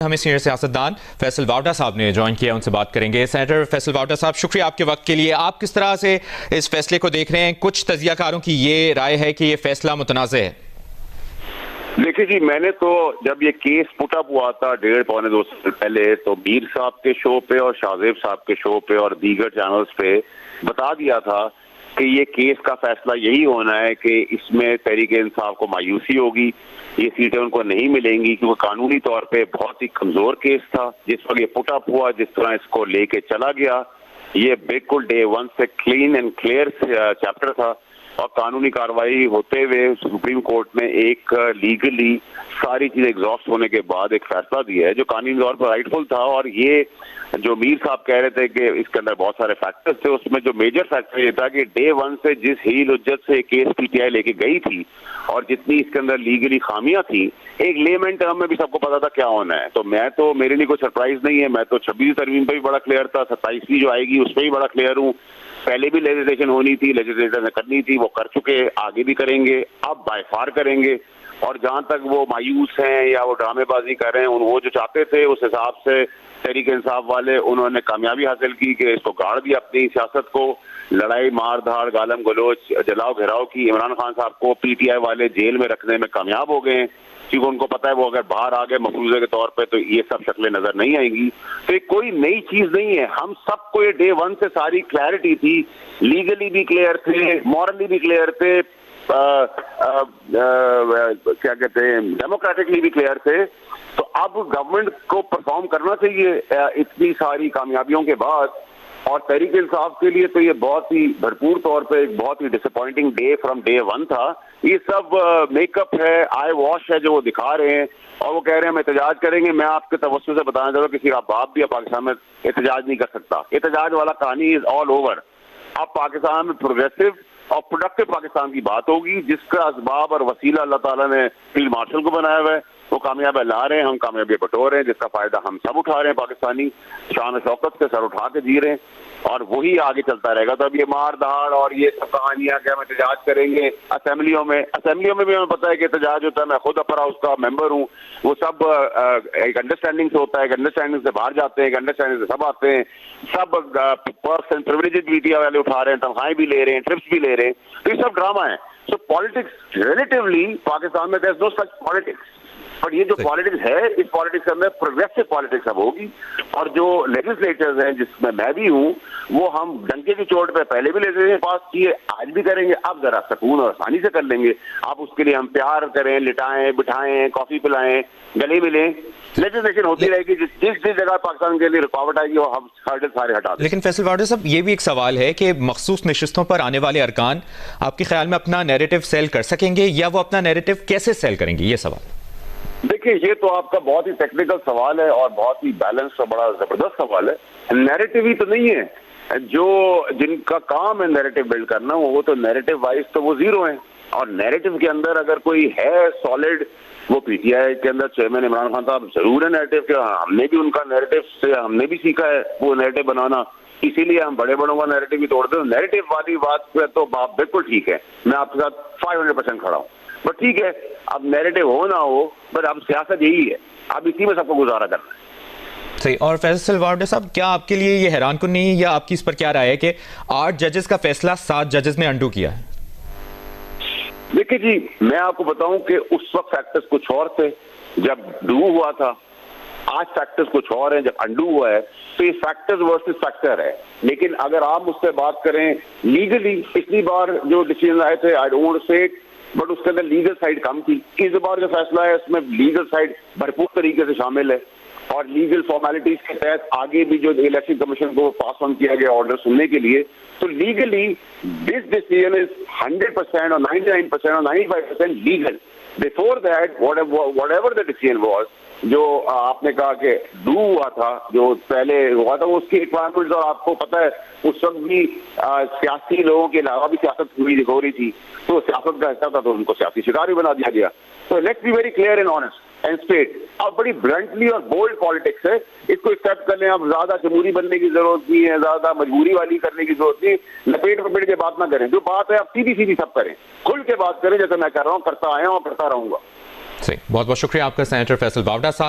हमें सीनियर सियासतदान फैसल वावडा साहब ने ज्वाइन किया, उनसे बात करेंगे। सेनेटर फैसल वावडा साहब, शुक्रिया आपके वक्त के लिए। आप किस तरह से इस फैसले को देख रहे हैं? कुछ तजियाकारों की ये राय है कि ये फैसला मुतनाज़ है। देखिए जी, मैंने तो जब ये केस पुटअप हुआ था 1.5-2 साल पहले, तो मीर साहब के शो पे और शाहजेब साहब के शो पे और दीगर चैनल्स पे बता दिया था कि ये केस का फैसला यही होना है कि इसमें तहरीक इंसाफ को मायूसी होगी, ये सीटें उनको नहीं मिलेंगी, क्योंकि कानूनी तौर पे बहुत ही कमजोर केस था। जिस वक्त ये पुटअप हुआ, जिस तरह इसको लेके चला गया, ये बिल्कुल डे 1 से क्लीन एंड क्लियर चैप्टर था। और कानूनी कार्रवाई होते हुए सुप्रीम कोर्ट ने एक लीगली सारी चीजें एग्जॉस्ट होने के बाद एक फैसला दिया है जो कानूनी तौर पर राइटफुल था। और ये जो मीर साहब कह रहे थे कि इसके अंदर बहुत सारे फैक्टर्स थे, उसमें जो मेजर फैक्टर ये था कि डे 1 से जिस हील उज्जत से केस पीटीआई लेके गई थी और जितनी इसके अंदर लीगली खामियां थी, एक लेमन टर्म में भी सबको पता था क्या होना है। तो मेरे लिए कोई सरप्राइज नहीं है। मैं तो 26वीं तरमीम पे भी बड़ा क्लियर था, 27वीं जो आएगी उस पर भी बड़ा क्लियर हूँ। पहले भी लेजिस्लेशन होनी थी, लेजिस्लेटर ने करनी थी, वो कर चुके, आगे भी करेंगे, अब बाय फार करेंगे। और जहां तक वो मायूस हैं या वो ड्रामेबाजी कर रहे हैं, वो जो चाहते थे उस हिसाब से तहरीक इंसाफ वाले उन्होंने कामयाबी हासिल की कि इसको गाड़ दिया अपनी सियासत को। लड़ाई मार धाड़ गालम गलोच जलाओ घेराव की इमरान खान साहब को पीटीआई वाले जेल में रखने में कामयाब हो गए हैं, क्योंकि उनको पता है वो अगर बाहर आ गए मफरूजे के तौर पे तो ये सब शक्लें नजर नहीं आएंगी। तो ये कोई नई चीज नहीं है, हम सबको ये डे 1 से सारी क्लैरिटी थी, लीगली भी क्लियर थे, मॉरली भी क्लियर थे, क्या कहते हैं डेमोक्रेटिकली भी क्लियर थे। तो अब गवर्नमेंट को परफॉर्म करना चाहिए इतनी सारी कामयाबियों के बाद। और तहरीक इंसाफ के लिए तो ये बहुत ही भरपूर तौर पे एक बहुत ही डिसअपॉइंटिंग डे फ्रॉम डे 1 था। ये सब मेकअप है, आई वॉश है जो वो दिखा रहे हैं। और वो कह रहे हैं हम एहतजाज करेंगे। मैं आपके तवज्जो से बताना चाहता हूँ, किसी का बाप भी पाकिस्तान में एहतजाज नहीं कर सकता। एहतजाज वाला कहानी इज ऑल ओवर। अब पाकिस्तान में प्रोग्रेसिव और प्रोडक्टिव पाकिस्तान की बात होगी, जिसका असबाब और वसीला अल्लाह ताला ने फील्ड मार्शल को बनाया हुआ है। वो कामयाबी ला रहे हैं, हम कामयाबी बटोर रहे हैं, जिसका फायदा हम सब उठा रहे हैं। पाकिस्तानी शान शौकत से सर उठा के जी रहे हैं और वही आगे चलता रहेगा। तो अब ये मार धाड़ और ये सब कहानियां कि हम एहतजाज करेंगे असेंबलियों में भी हमें पता है कि एहतजाज होता है। मैं खुद अपर हाउस का मेंबर हूँ। वो सब एक अंडरस्टैंडिंग से होता है, एक अंडरस्टैंडिंग से बाहर जाते हैं, एक अंडरस्टैंडिंग से सब आते हैं। सब पर्क्स एंड प्रिविलेजेस मीडिया वाले उठा रहे हैं, तनख्वाहें भी ले रहे हैं, ट्रिप्स भी ले रहे हैं। तो ये सब ड्रामा है। सो पॉलिटिक्स रिलेटिवली पाकिस्तान में there is no such politics. But ये जो पॉलिटिक्स है, इस पॉलिटिक्स के अंदर प्रोग्रेसिव पॉलिटिक्स अब होगी। और जो लेजिस्लेटर्स हैं, जिसमें मैं भी हूँ, वो हम डंके की चोट पे पहले भी लेजिस्लेशन पास किए, आज भी करेंगे। अब जरा सुकून और आसानी से कर लेंगे। आप उसके लिए हम प्यार करें, लिटाएं, बिठाएं, कॉफी पिलाएं, गले मिलें, लेजिस्लेशन होती रहेगी। जिस जगह पाकिस्तान के लिए रुकावट आएगी वो हम सारे हटा दें। लेकिन फैसल वावडा साहब, ये भी एक सवाल है कि मखसूस नशिस्तों पर आने वाले अरकान आपके ख्याल में अपना नैरेटिव सेल कर सकेंगे, या वो अपना नैरेटिव कैसे सेल करेंगे? ये सवाल। देखिए, ये तो आपका बहुत ही टेक्निकल सवाल है और बहुत ही बैलेंस और बड़ा जबरदस्त सवाल है। नैरेटिव ही तो नहीं है। जो जिनका काम है नैरेटिव बिल्ड करना, वो तो नैरेटिव वाइज तो वो जीरो है। और नैरेटिव के अंदर अगर कोई है सॉलिड, वो पीटीआई के अंदर चेयरमैन इमरान खान साहब जरूर है नैरेटिव के। हमने भी उनका नैरेटिव से हमने भी सीखा है वो नैरेटिव बनाना, इसीलिए हम बड़े बड़ों का नैरेटिव भी तोड़ते हैं। नैरेटिव वाली बात पे तो बात बिल्कुल ठीक है, मैं आपके साथ 500% खड़ा हूँ। बट ठीक है, अब नैरेटिव हो ना हो, बट अब सियासत यही है, अब इसी में सबको गुजारा करना है। सही। और फैसल वावडा साहब, क्या आपके लिए ये हैरान कुन नहीं है, या आपकी इस पर क्या राय है कि 8 जजेस का फैसला 7 जजेस ने अंडू किया है? देखिए जी, मैं आपको बताऊं कि उस वक्त फैक्टर्स कुछ और थे जब डू हुआ था, आज फैक्टर्स कुछ और हैं जब अंडू हुआ है। तो ये फैक्टर्स वर्सेस फैक्टर है। लेकिन अगर आप मुझसे बात करें लीगली, पिछली बार जो डिसीजन आए थे, I don't say it, but उसके अंदर लीगल साइड कम थी। इस बार जो फैसला है उसमें लीगल साइड भरपूर तरीके से शामिल है। और लीगल फॉर्मेलिटीज के तहत आगे भी जो इलेक्शन कमीशन को पास ऑन किया गया ऑर्डर सुनने के लिए, तो लीगली दिस डिसीजन इज 100% और 99% और 95% legal. Before that whatever the decision was, जो आपने कहा कि डू हुआ था, जो पहले हुआ था, वो उसकी रिक्वायरमेंट्स, और आपको पता है उस वक्त भी सियासी लोगों के अलावा भी सियासत हो रही थी, तो सियासत का हिस्सा था, तो उनको सियासी शिकार भी बना दिया गया। तो let's be very clear and honest and straight. अब बड़ी ब्लंटली और बोल्ड पॉलिटिक्स है, इसको एक्सेप्ट कर लें। अब ज्यादा जमहूरी बनने की जरूरत नहीं है, ज्यादा मजबूरी वाली करने की जरूरत नहीं, लपेट पपेट के बात ना करें। जो बात है आप सीधी सीधी सब करें, खुल के बात करें, जैसे मैं कर रहा हूँ, करता आया हूँ, करता रहूंगा। सही। बहुत बहुत शुक्रिया आपका सेनेटर फैसल वावडा साहब।